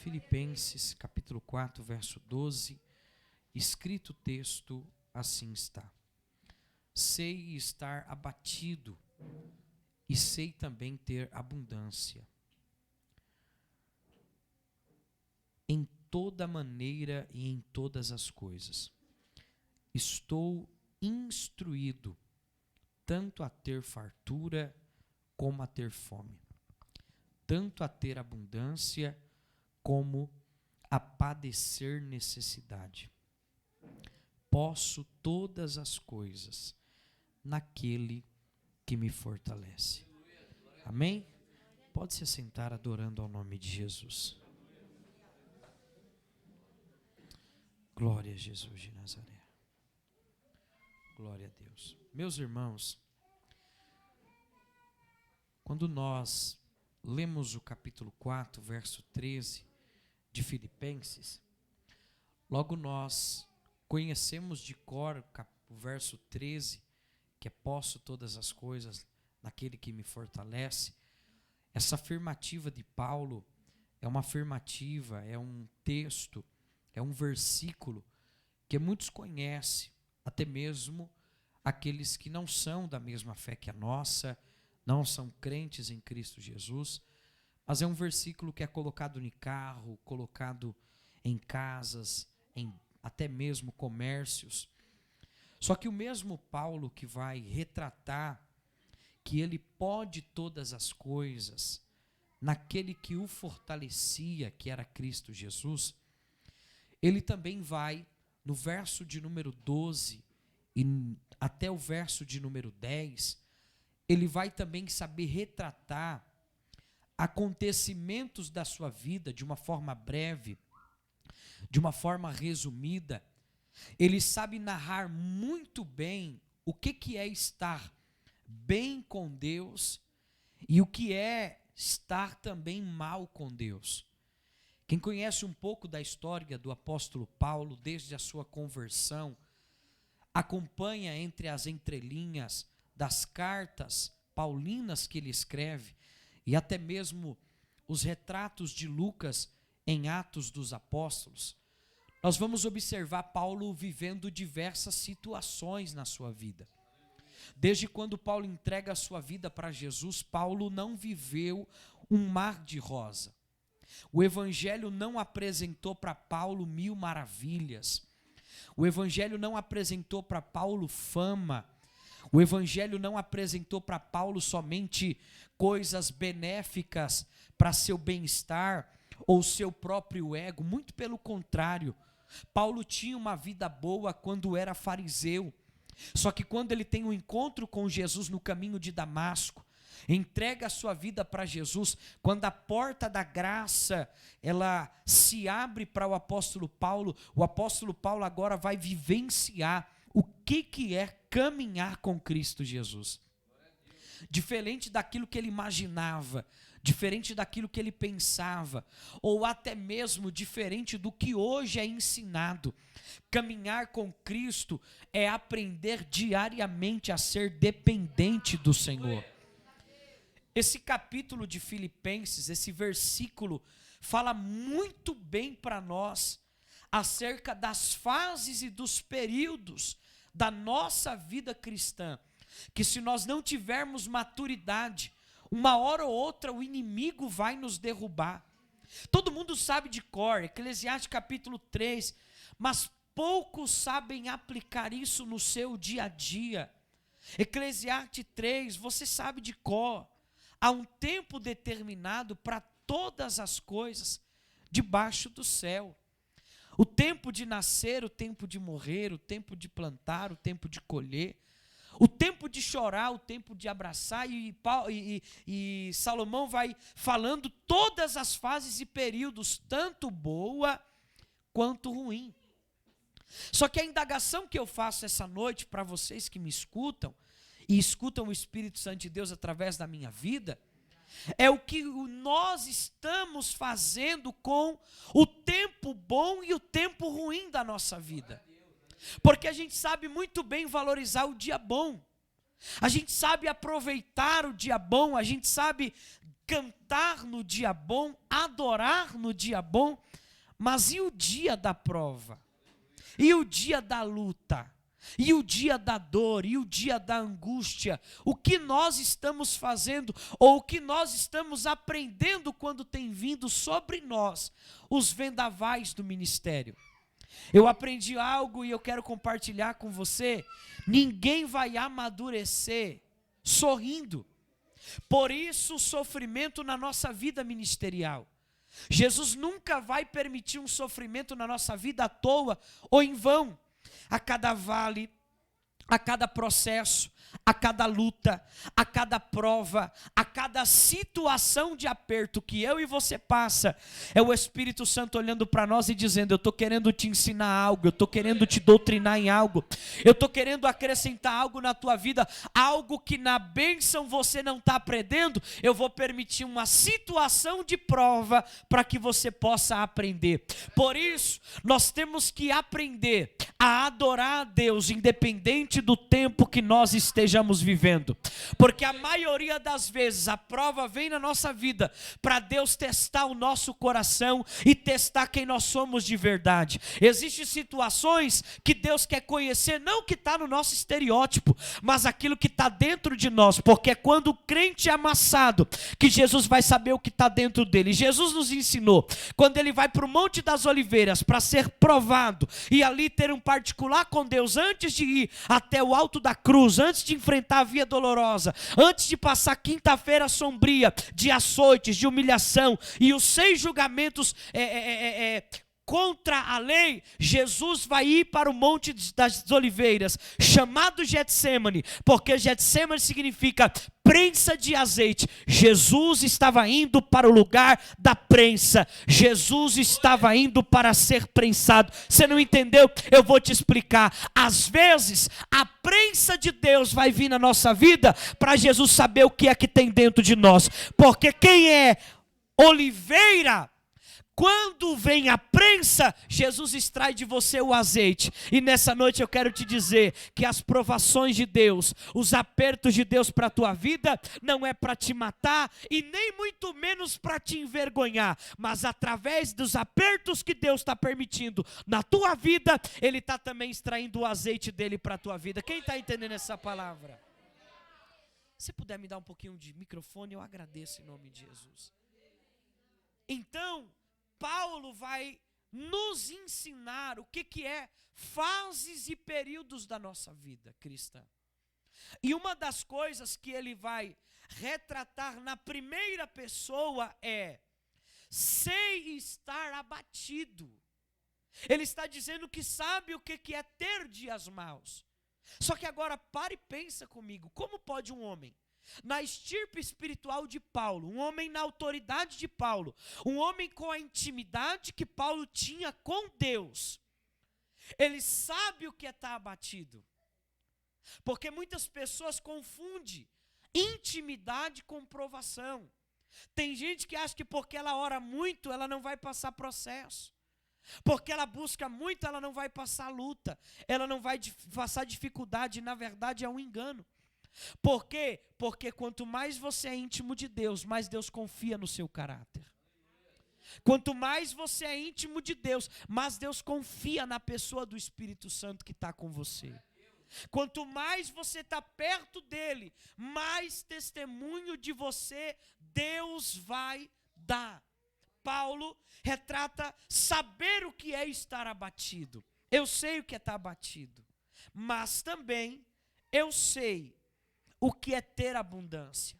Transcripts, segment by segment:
Filipenses, capítulo 4, verso 12, escrito o texto, assim está: sei estar abatido e sei também ter abundância. Em toda maneira e em todas as coisas, estou instruído tanto a ter fartura como a ter fome, tanto a ter abundância como a padecer necessidade. Posso todas as coisas naquele que me fortalece. Amém? Pode se assentar adorando ao nome de Jesus. Glória a Jesus de Nazaré. Glória a Deus. Meus irmãos, quando nós lemos o capítulo 4, verso 13 de Filipenses, logo nós conhecemos de cor o verso 13, que é: posso todas as coisas naquele que me fortalece. Essa afirmativa de Paulo é uma afirmativa, é um texto, é um versículo que muitos conhecem, até mesmo aqueles que não são da mesma fé que a nossa, não são crentes em Cristo Jesus, mas é um versículo que é colocado em carro, colocado em casas, em até mesmo comércios. Só que o mesmo Paulo que vai retratar que ele pode todas as coisas naquele que o fortalecia, que era Cristo Jesus, ele também vai, no verso de número 12 e até o verso de número 10, ele vai também saber retratar acontecimentos da sua vida de uma forma breve, de uma forma resumida. Ele sabe narrar muito bem o que é estar bem com Deus e o que é estar também mal com Deus. Quem conhece um pouco da história do apóstolo Paulo, desde a sua conversão, acompanha entre as entrelinhas das cartas paulinas que ele escreve, e até mesmo os retratos de Lucas em Atos dos Apóstolos, nós vamos observar Paulo vivendo diversas situações na sua vida. Desde quando Paulo entrega a sua vida para Jesus, Paulo não viveu um mar de rosa. O Evangelho não apresentou para Paulo 1000 maravilhas. O Evangelho não apresentou para Paulo fama. O Evangelho não apresentou para Paulo somente coisas benéficas para seu bem-estar ou seu próprio ego. Muito pelo contrário, Paulo tinha uma vida boa quando era fariseu. Só que quando ele tem um encontro com Jesus no caminho de Damasco, entrega a sua vida para Jesus, quando a porta da graça ela se abre para o apóstolo Paulo agora vai vivenciar o que é caminhar com Cristo Jesus. Diferente daquilo que ele imaginava, diferente daquilo que ele pensava, ou até mesmo diferente do que hoje é ensinado. Caminhar com Cristo é aprender diariamente a ser dependente do Senhor. Esse capítulo de Filipenses, esse versículo, fala muito bem para nós acerca das fases e dos períodos da nossa vida cristã, que se nós não tivermos maturidade, uma hora ou outra o inimigo vai nos derrubar. Todo mundo sabe de cor, Eclesiastes capítulo 3, mas poucos sabem aplicar isso no seu dia a dia. Eclesiastes 3, você sabe de cor. Há um tempo determinado para todas as coisas debaixo do céu. O tempo de nascer, o tempo de morrer, o tempo de plantar, o tempo de colher, o tempo de chorar, o tempo de abraçar, e Salomão vai falando todas as fases e períodos, tanto boa quanto ruim. Só que a indagação que eu faço essa noite para vocês que me escutam, e escutam o Espírito Santo de Deus através da minha vida, é o que nós estamos fazendo com o tempo bom e o tempo ruim da nossa vida. Porque a gente sabe muito bem valorizar o dia bom, a gente sabe aproveitar o dia bom, a gente sabe cantar no dia bom, adorar no dia bom, mas e o dia da prova? E o dia da luta? E o dia da dor? E o dia da angústia? O que nós estamos fazendo, ou o que nós estamos aprendendo quando tem vindo sobre nós os vendavais do ministério? Eu aprendi algo e eu quero compartilhar com você. Ninguém vai amadurecer sorrindo. Por isso o sofrimento na nossa vida ministerial. Jesus nunca vai permitir um sofrimento na nossa vida à toa ou em vão. A cada vale, a cada processo, a cada luta, a cada prova, a cada situação de aperto que eu e você passa, é o Espírito Santo olhando para nós e dizendo: eu estou querendo te ensinar algo, eu estou querendo te doutrinar em algo, eu estou querendo acrescentar algo na tua vida, algo que na bênção você não está aprendendo, eu vou permitir uma situação de prova para que você possa aprender. Por isso, nós temos que aprender a adorar a Deus, independente do tempo que nós estejamos vivendo, porque a maioria das vezes a prova vem na nossa vida para Deus testar o nosso coração e testar quem nós somos de verdade. Existem situações que Deus quer conhecer, não o que está no nosso estereótipo, mas aquilo que está dentro de nós, porque é quando o crente é amassado que Jesus vai saber o que está dentro dele. Jesus nos ensinou, quando ele vai para o Monte das Oliveiras para ser provado e ali ter um particular com Deus, antes de ir até o alto da cruz, antes de enfrentar a via dolorosa, antes de passar quinta-feira sombria de açoites, de humilhação e os 6 julgamentos contra a lei, Jesus vai ir para o Monte das Oliveiras, chamado Getsemane, porque Getsemane significa prensa de azeite. Jesus estava indo para o lugar da prensa, Jesus estava indo para ser prensado. Você não entendeu? Eu vou te explicar. Às vezes, a prensa de Deus vai vir na nossa vida para Jesus saber o que é que tem dentro de nós, porque quem é oliveira, quando vem a prensa, Jesus extrai de você o azeite. E nessa noite eu quero te dizer que as provações de Deus, os apertos de Deus para a tua vida, não é para te matar e nem muito menos para te envergonhar. Mas através dos apertos que Deus está permitindo na tua vida, Ele está também extraindo o azeite dele para a tua vida. Quem está entendendo essa palavra? Se puder me dar um pouquinho de microfone, eu agradeço em nome de Jesus. Então, Paulo vai nos ensinar o que é fases e períodos da nossa vida cristã. E uma das coisas que ele vai retratar na primeira pessoa é: sei estar abatido. Ele está dizendo que sabe o que é ter dias maus. Só que agora pare e pensa comigo, como pode um homem na estirpe espiritual de Paulo, um homem na autoridade de Paulo, um homem com a intimidade que Paulo tinha com Deus, ele sabe o que é estar abatido? Porque muitas pessoas confundem intimidade com provação. Tem gente que acha que porque ela ora muito, ela não vai passar processo. Porque ela busca muito, ela não vai passar luta, ela não vai passar dificuldade. Na verdade é um engano. Por quê? Porque quanto mais você é íntimo de Deus, mais Deus confia no seu caráter. Quanto mais você é íntimo de Deus, mais Deus confia na pessoa do Espírito Santo que está com você. Quanto mais você está perto dele, mais testemunho de você Deus vai dar. Paulo retrata saber o que é estar abatido. Eu sei o que é estar abatido, mas também eu sei o que é ter abundância.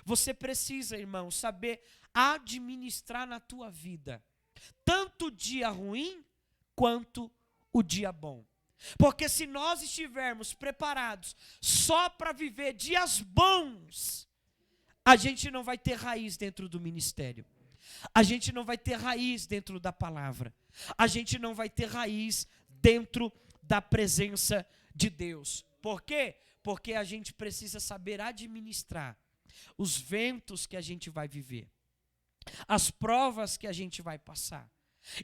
Você precisa, irmão, saber administrar na tua vida tanto o dia ruim quanto o dia bom. Porque se nós estivermos preparados só para viver dias bons, a gente não vai ter raiz dentro do ministério. A gente não vai ter raiz dentro da palavra. A gente não vai ter raiz dentro da presença de Deus. Por quê? Porque a gente precisa saber administrar os ventos que a gente vai viver, as provas que a gente vai passar.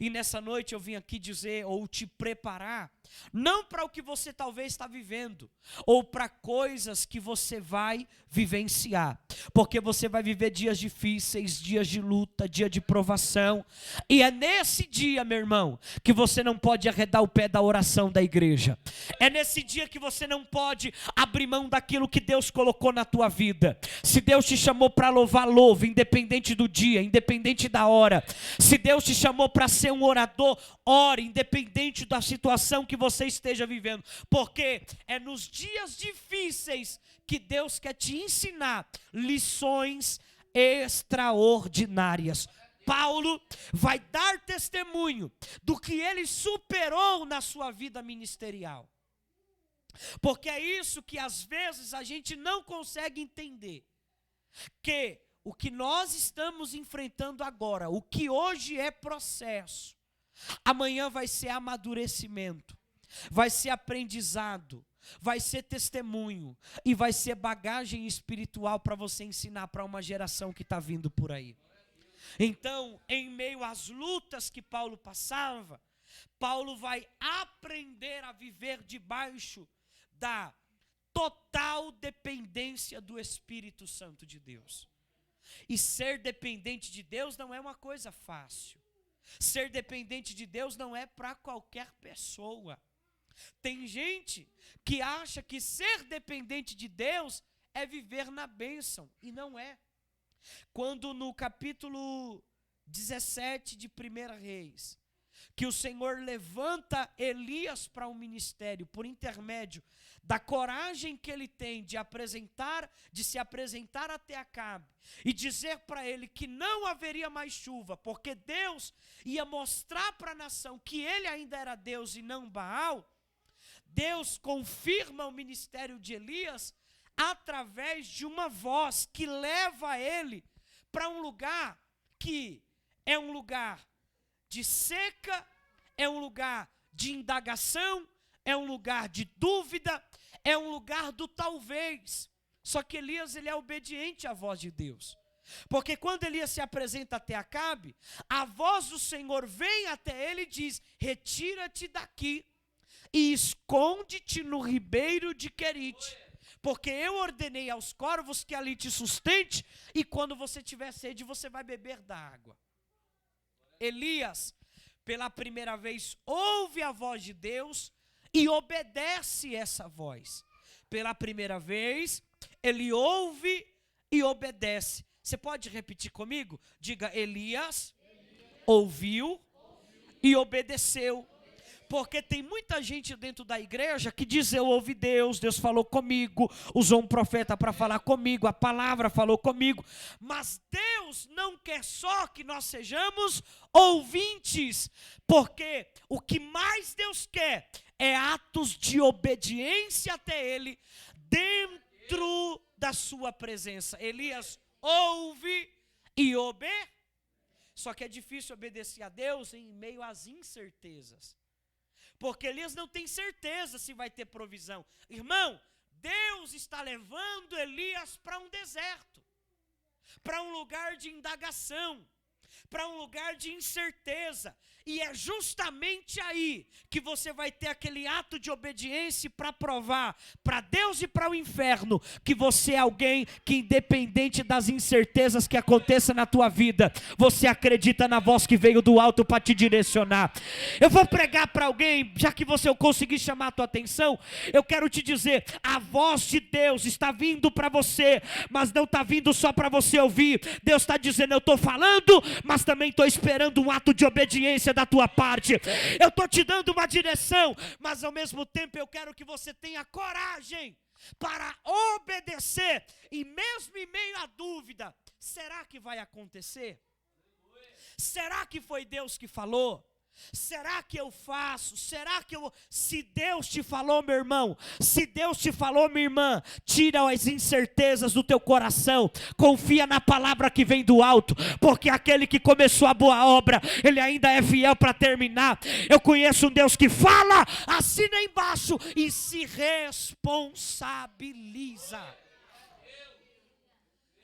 E nessa noite eu vim aqui dizer, ou te preparar, Não para o que você talvez está vivendo, ou para coisas que você vai vivenciar, porque você vai viver dias difíceis, dias de luta, dia de provação, e é nesse dia, meu irmão, que você não pode arredar o pé da oração da igreja, é nesse dia que você não pode abrir mão daquilo que Deus colocou na tua vida. Se Deus te chamou para louvar, louve, independente do dia, independente da hora. Se Deus te chamou para ser um orador, ore, independente da situação que você esteja vivendo, porque é nos dias difíceis que Deus quer te ensinar lições extraordinárias. Paulo vai dar testemunho do que ele superou na sua vida ministerial, porque é isso que às vezes a gente não consegue entender, que o que nós estamos enfrentando agora, o que hoje é processo, amanhã vai ser amadurecimento, vai ser aprendizado, vai ser testemunho e vai ser bagagem espiritual para você ensinar para uma geração que está vindo por aí. Então, em meio às lutas que Paulo passava, Paulo vai aprender a viver debaixo da total dependência do Espírito Santo de Deus. E ser dependente de Deus não é uma coisa fácil. Ser dependente de Deus não é para qualquer pessoa. Tem gente que acha que ser dependente de Deus é viver na bênção, e não é. Quando no capítulo 17 de 1 Reis, que o Senhor levanta Elias para um ministério, por intermédio da coragem que ele tem de se apresentar até Acabe, e dizer para ele que não haveria mais chuva, porque Deus ia mostrar para a nação que ele ainda era Deus e não Baal. Deus confirma o ministério de Elias através de uma voz que leva ele para um lugar que é um lugar de seca, é um lugar de indagação, é um lugar de dúvida, é um lugar do talvez. Só que Elias, ele é obediente à voz de Deus, porque quando Elias se apresenta até Acabe, a voz do Senhor vem até ele e diz: retira-te daqui e esconde-te no ribeiro de Querite, porque eu ordenei aos corvos que ali te sustente, e quando você tiver sede, você vai beber da água. Elias, pela primeira vez, ouve a voz de Deus e obedece essa voz. Pela primeira vez, ele ouve e obedece. Você pode repetir comigo? Diga: Elias ouviu e obedeceu. Porque tem muita gente dentro da igreja que diz: eu ouvi Deus, Deus falou comigo, usou um profeta para falar comigo, a palavra falou comigo. Mas Deus não quer só que nós sejamos ouvintes, porque o que mais Deus quer é atos de obediência até Ele, dentro da sua presença. Elias ouve e obedece. Só que é difícil obedecer a Deus em meio às incertezas, porque Elias não tem certeza se vai ter provisão. Irmão, Deus está levando Elias para um deserto, para um lugar de indagação, para um lugar de incerteza. E é justamente aí que você vai ter aquele ato de obediência para provar para Deus e para o inferno que você é alguém que, independente das incertezas que aconteçam na tua vida, você acredita na voz que veio do alto para te direcionar. Eu vou pregar para alguém, já que eu consegui chamar a tua atenção, eu quero te dizer: a voz de Deus está vindo para você, mas não está vindo só para você ouvir. Deus está dizendo: eu estou falando, mas também estou esperando um ato de obediência da tua parte. Eu estou te dando uma direção, mas ao mesmo tempo eu quero que você tenha coragem para obedecer. E mesmo em meio à dúvida, será que vai acontecer? Será que foi Deus que falou? Será que eu faço? Será que eu... Se Deus te falou, meu irmão, se Deus te falou, minha irmã, tira as incertezas do teu coração, confia na palavra que vem do alto, porque aquele que começou a boa obra, ele ainda é fiel para terminar. Eu conheço um Deus que fala, assina embaixo e se responsabiliza.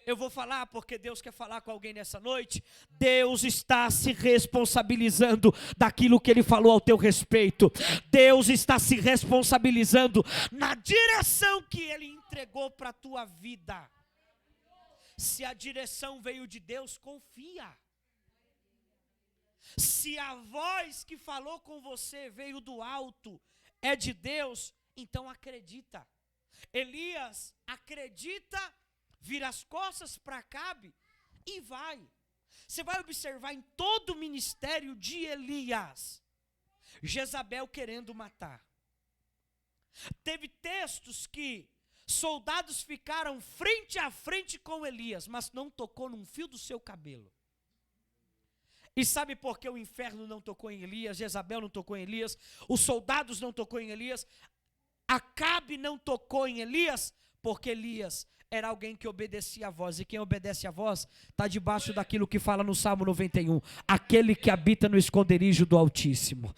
Eu vou falar porque Deus quer falar com alguém nessa noite. Deus está se responsabilizando daquilo que Ele falou ao teu respeito. Deus está se responsabilizando na direção que Ele entregou para a tua vida. Se a direção veio de Deus, confia. Se a voz que falou com você veio do alto, é de Deus, então acredita. Elias acredita, vira as costas para Acabe e vai. Você vai observar em todo o ministério de Elias, Jezabel querendo matar. Teve textos que soldados ficaram frente a frente com Elias, mas não tocou num fio do seu cabelo. E sabe por que o inferno não tocou em Elias, Jezabel não tocou em Elias, os soldados não tocou em Elias, Acabe não tocou em Elias? Porque Elias era alguém que obedecia a voz, e quem obedece a voz está debaixo daquilo que fala no Salmo 91, aquele que habita no esconderijo do Altíssimo,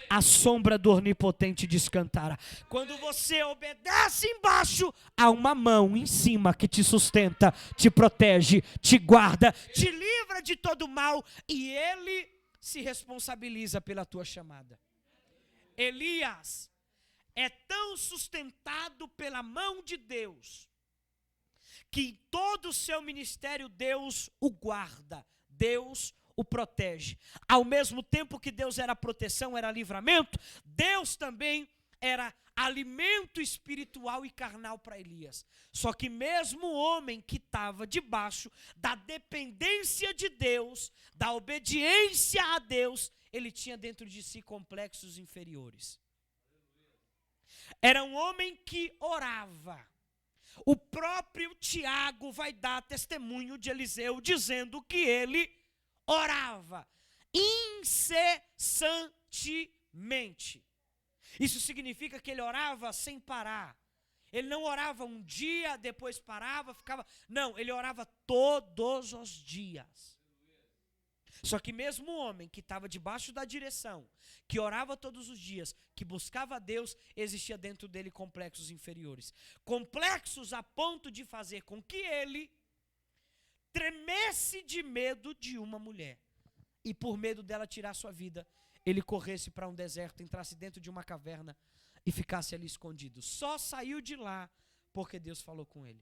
a sombra do Onipotente descantará. Quando você obedece embaixo, há uma mão em cima que te sustenta, te protege, te guarda, te livra de todo mal, e Ele se responsabiliza pela tua chamada. Elias é tão sustentado pela mão de Deus, que em todo o seu ministério Deus o guarda, Deus o protege. Ao mesmo tempo que Deus era proteção, era livramento, Deus também era alimento espiritual e carnal para Elias. Só que mesmo o homem que estava debaixo da dependência de Deus, da obediência a Deus, ele tinha dentro de si complexos inferiores. Era um homem que orava. O próprio Tiago vai dar testemunho de Eliseu, dizendo que ele orava incessantemente. Isso significa que ele orava sem parar. Ele não orava um dia, depois parava, ficava... Não, ele orava todos os dias. Só que mesmo o homem que estava debaixo da direção, que orava todos os dias, que buscava a Deus, existia dentro dele complexos inferiores. Complexos a ponto de fazer com que ele tremesse de medo de uma mulher. E por medo dela tirar sua vida, ele corresse para um deserto, entrasse dentro de uma caverna e ficasse ali escondido. Só saiu de lá porque Deus falou com ele.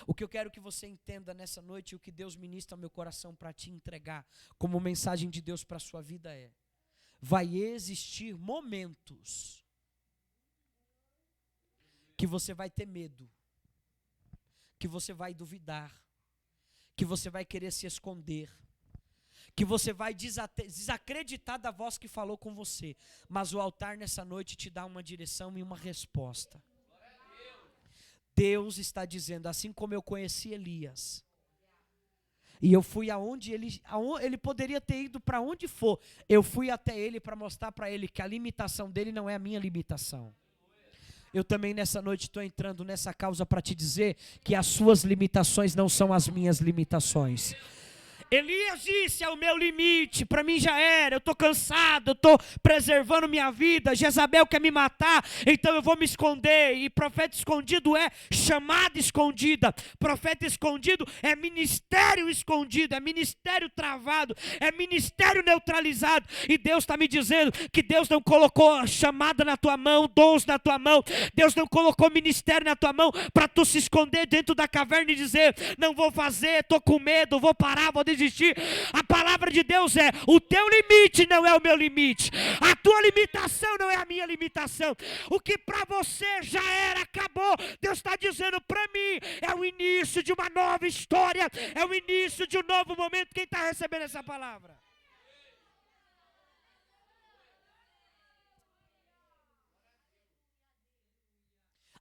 O que eu quero que você entenda nessa noite, o que Deus ministra ao meu coração para te entregar como mensagem de Deus para a sua vida é: vai existir momentos que você vai ter medo, que você vai duvidar, que você vai querer se esconder, que você vai desacreditar da voz que falou com você, mas o altar nessa noite te dá uma direção e uma resposta. Deus está dizendo, assim como eu conheci Elias, e eu fui aonde ele poderia ter ido para onde for, eu fui até ele para mostrar para ele que a limitação dele não é a minha limitação. Eu também nessa noite estou entrando nessa causa para te dizer que as suas limitações não são as minhas limitações. Elias disse, é o meu limite, para mim já era, eu estou cansado, eu estou preservando minha vida, Jezabel quer me matar, então eu vou me esconder. E profeta escondido é chamada escondida, profeta escondido é ministério escondido, é ministério travado, é ministério neutralizado. E Deus está me dizendo que Deus não colocou chamada na tua mão, dons na tua mão, Deus não colocou ministério na tua mão para tu se esconder dentro da caverna e dizer, não vou fazer, estou com medo, vou parar, vou desistir. A palavra de Deus é, o teu limite não é o meu limite, a tua limitação não é a minha limitação, o que para você já era, acabou. Deus está dizendo para mim, é o início de uma nova história, é o início de um novo momento. Quem está recebendo essa palavra?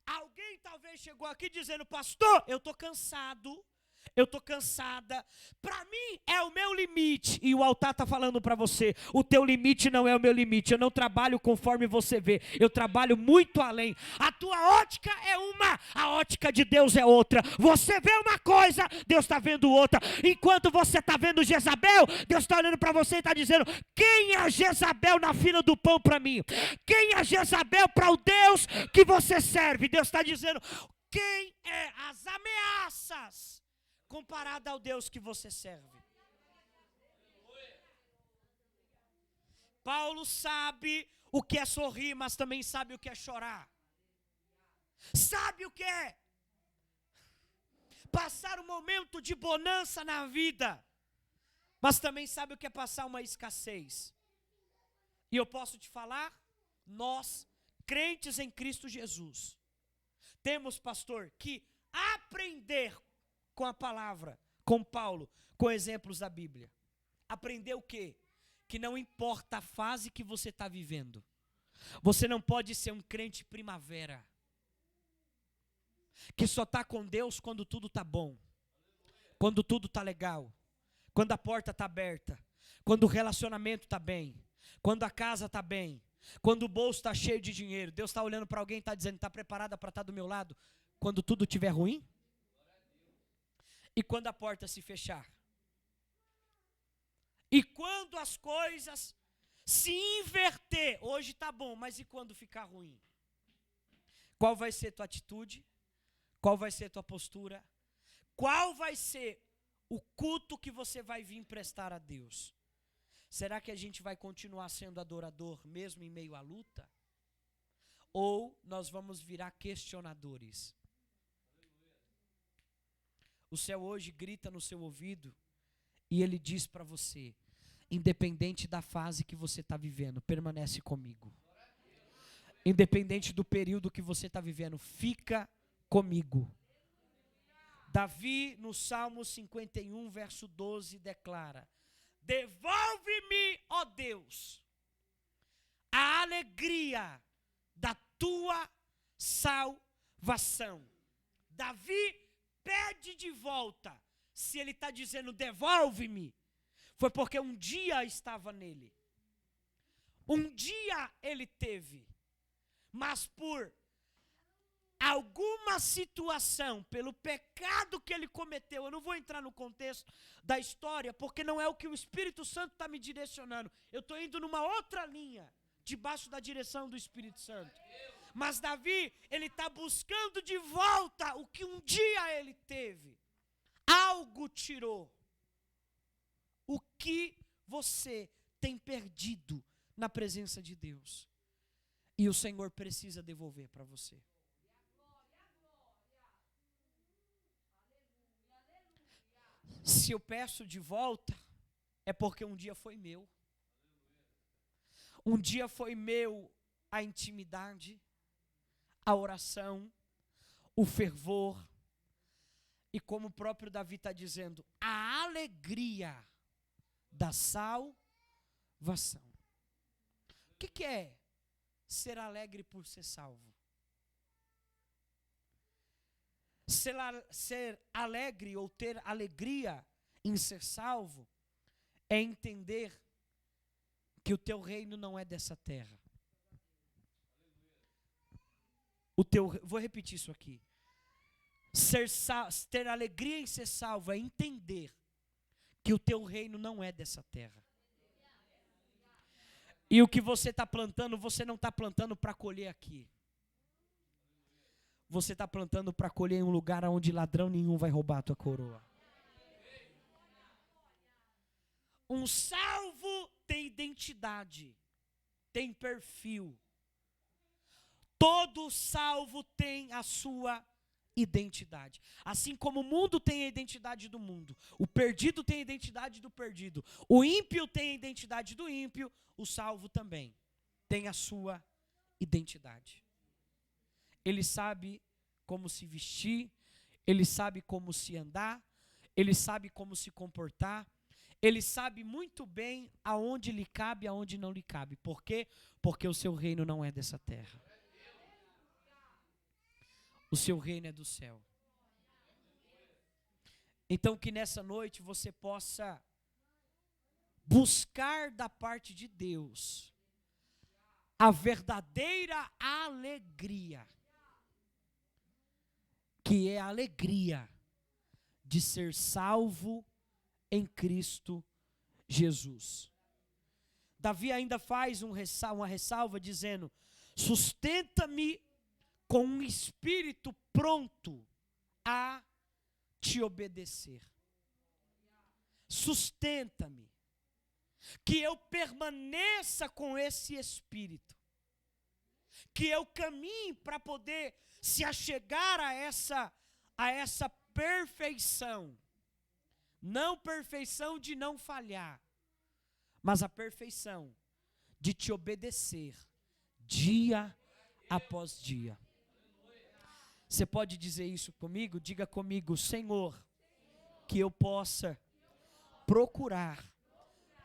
Alguém talvez chegou aqui dizendo, pastor, eu estou cansado, eu estou cansada, para mim é o meu limite. E o altar está falando para você, o teu limite não é o meu limite. Eu não trabalho conforme você vê, eu trabalho muito além. A tua ótica é uma, a ótica de Deus é outra. Você vê uma coisa, Deus está vendo outra. Enquanto você está vendo Jezabel, Deus está olhando para você e está dizendo, quem é Jezabel na fila do pão para mim? Quem é Jezabel para o Deus que você serve? Deus está dizendo, quem é as ameaças comparada ao Deus que você serve? Paulo sabe o que é sorrir, mas também sabe o que é chorar. Sabe o que é passar um momento de bonança na vida, mas também sabe o que é passar uma escassez. E eu posso te falar, nós, crentes em Cristo Jesus, temos, pastor, que aprender com a palavra, com Paulo, com exemplos da Bíblia. Aprender o quê? Que não importa a fase que você está vivendo, você não pode ser um crente primavera, que só está com Deus quando tudo está bom, quando tudo está legal, quando a porta está aberta, quando o relacionamento está bem, quando a casa está bem, quando o bolso está cheio de dinheiro. Deus está olhando para alguém e está dizendo: está preparada para estar do meu lado quando tudo estiver ruim? E quando a porta se fechar? E quando as coisas se inverter? Hoje está bom, mas e quando ficar ruim? Qual vai ser tua atitude? Qual vai ser tua postura? Qual vai ser o culto que você vai vir prestar a Deus? Será que a gente vai continuar sendo adorador mesmo em meio à luta? Ou nós vamos virar questionadores? O céu hoje grita no seu ouvido e ele diz para você: independente da fase que você está vivendo, permanece comigo. Independente do período que você está vivendo, fica comigo. Davi, no Salmo 51, verso 12, declara: devolve-me, ó Deus, a alegria da tua salvação. Davi pede de volta. Se ele está dizendo devolve-me, foi porque um dia estava nele. Um dia ele teve. Mas por alguma situação, pelo pecado que ele cometeu, eu não vou entrar no contexto da história, porque não é o que o Espírito Santo está me direcionando. Eu estou indo numa outra linha, debaixo da direção do Espírito Santo. Mas Davi, ele está buscando de volta o que um dia ele teve. Algo tirou. O que você tem perdido na presença de Deus? E o Senhor precisa devolver para você. Se eu peço de volta, é porque um dia foi meu. Um dia foi meu a intimidade, a oração, o fervor. E como o próprio Davi está dizendo, a alegria da salvação. O que é ser alegre por ser salvo? Ser alegre ou ter alegria em ser salvo é entender que o teu reino não é dessa terra. Vou repetir isso aqui. Ter alegria em ser salvo é entender que o teu reino não é dessa terra. E o que você está plantando, você não está plantando para colher aqui. Você está plantando para colher em um lugar onde ladrão nenhum vai roubar a tua coroa. Um salvo tem identidade, tem perfil. Todo salvo tem a sua identidade. Assim como o mundo tem a identidade do mundo, o perdido tem a identidade do perdido, o ímpio tem a identidade do ímpio, o salvo também tem a sua identidade. Ele sabe como se vestir, ele sabe como se andar, ele sabe como se comportar, ele sabe muito bem aonde lhe cabe e aonde não lhe cabe. Por quê? Porque o seu reino não é dessa terra. O seu reino é do céu. Então que nessa noite você possa buscar da parte de Deus a verdadeira alegria, que é a alegria de ser salvo em Cristo Jesus. Davi ainda faz uma ressalva dizendo: sustenta-me com um espírito pronto a te obedecer. Sustenta-me, que eu permaneça com esse espírito, que eu caminhe para poder se achegar a essa perfeição. Não perfeição de não falhar, mas a perfeição de te obedecer dia após dia. Você pode dizer isso comigo? Diga comigo: Senhor, que eu possa procurar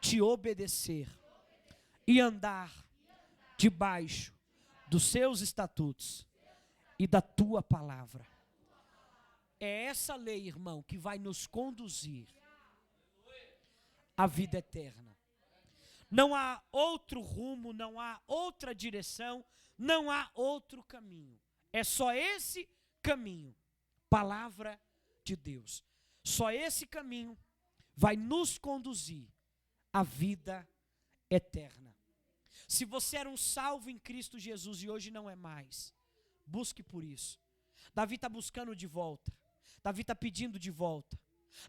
te obedecer e andar debaixo dos seus estatutos e da tua palavra. É essa lei, irmão, que vai nos conduzir à vida eterna. Não há outro rumo, não há outra direção, não há outro caminho. É só esse caminho, palavra de Deus. Só esse caminho vai nos conduzir à vida eterna. Se você era um salvo em Cristo Jesus e hoje não é mais, busque por isso. Davi está buscando de volta. Davi está pedindo de volta.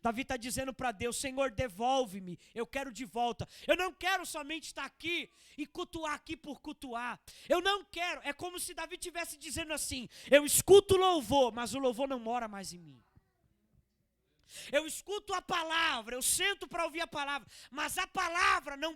Davi está dizendo para Deus: Senhor, devolve-me, eu quero de volta. Eu não quero somente estar aqui e cultuar aqui por cultuar. Eu não quero, é como se Davi estivesse dizendo assim: eu escuto o louvor, mas o louvor não mora mais em mim. Eu escuto a palavra, eu sento para ouvir a palavra, mas a palavra não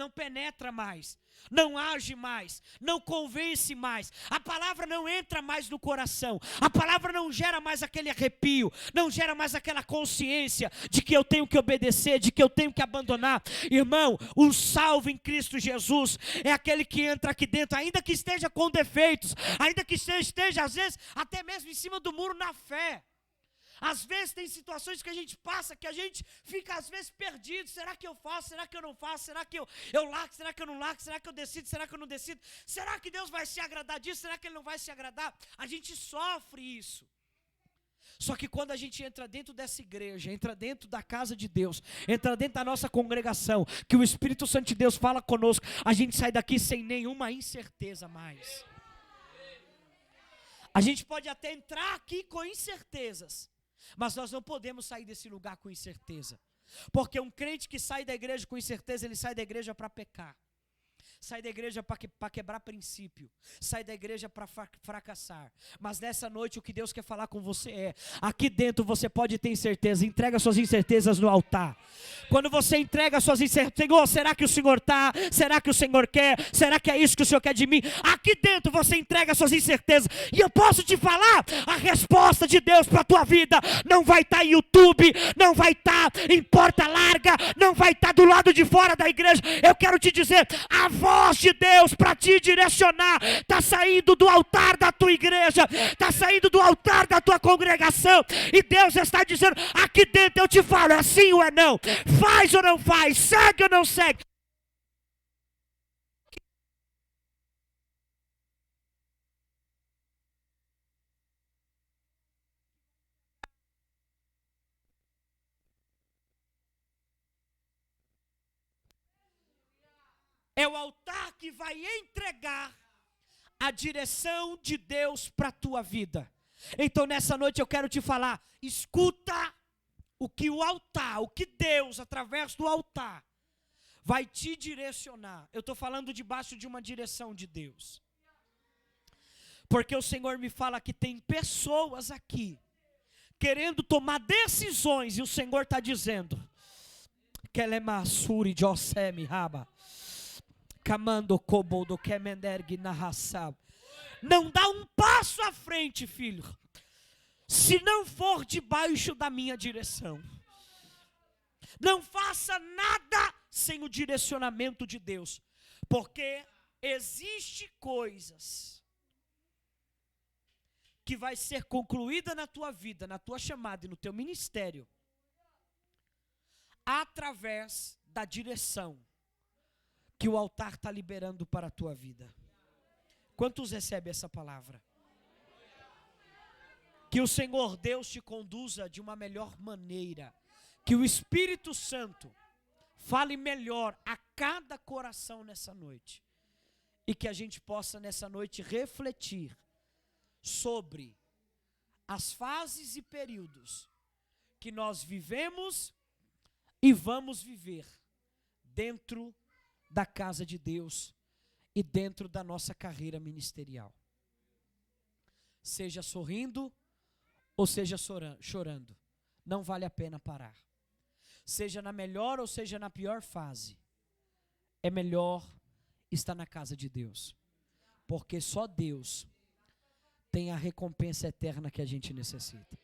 penetra mais, não age mais, não convence mais, a palavra não entra mais no coração, a palavra não gera mais aquele arrepio, não gera mais aquela consciência de que eu tenho que obedecer, de que eu tenho que abandonar. Irmão, o salvo em Cristo Jesus é aquele que entra aqui dentro, ainda que esteja com defeitos, ainda que esteja às vezes até mesmo em cima do muro na fé. Às vezes tem situações que a gente passa, que a gente fica às vezes perdido. Será que eu faço? Será que eu não faço? Será que eu largo? Será que eu não largo? Será que eu decido? Será que eu não decido? Será que Deus vai se agradar disso? Será que Ele não vai se agradar? A gente sofre isso. Só que quando a gente entra dentro dessa igreja, entra dentro da casa de Deus, entra dentro da nossa congregação, que o Espírito Santo de Deus fala conosco, a gente sai daqui sem nenhuma incerteza mais. A gente pode até entrar aqui com incertezas, mas nós não podemos sair desse lugar com incerteza. Porque um crente que sai da igreja com incerteza, ele sai da igreja para pecar. Sai da igreja para quebrar princípio. Sai da igreja para fracassar. Mas nessa noite o que Deus quer falar com você é: aqui dentro você pode ter incerteza. Entrega suas incertezas no altar. Quando você entrega suas incertezas: Senhor, será que o Senhor está? Será que o Senhor quer? Será que é isso que o Senhor quer de mim? Aqui dentro você entrega suas incertezas. E eu posso te falar: a resposta de Deus para a tua vida não vai estar em YouTube, não vai estar em porta larga, não vai estar do lado de fora da igreja. Eu quero te dizer: a voz de Deus para te direcionar está saindo do altar da tua igreja, está saindo do altar da tua congregação, e Deus está dizendo: aqui dentro eu te falo, é sim ou é não, faz ou não faz, segue ou não segue. É o altar que vai entregar a direção de Deus para a tua vida. Então nessa noite eu quero te falar: escuta o que o altar, o que Deus através do altar vai te direcionar. Eu estou falando debaixo de uma direção de Deus. Porque o Senhor me fala que tem pessoas aqui querendo tomar decisões, e o Senhor está dizendo: Kelemassuri Josemi Raba. Não dá um passo à frente, filho, se não for debaixo da minha direção. Não faça nada sem o direcionamento de Deus, porque existe coisas que vai ser concluída na tua vida, na tua chamada e no teu ministério, através da direção que o altar está liberando para a tua vida. Quantos recebem essa palavra? Que o Senhor Deus te conduza de uma melhor maneira. Que o Espírito Santo fale melhor a cada coração nessa noite. E que a gente possa nessa noite refletir sobre as fases e períodos que nós vivemos e vamos viver dentro da casa de Deus e dentro da nossa carreira ministerial. Seja sorrindo ou seja chorando, não vale a pena parar. Seja na melhor ou seja na pior fase, é melhor estar na casa de Deus, porque só Deus tem a recompensa eterna que a gente necessita.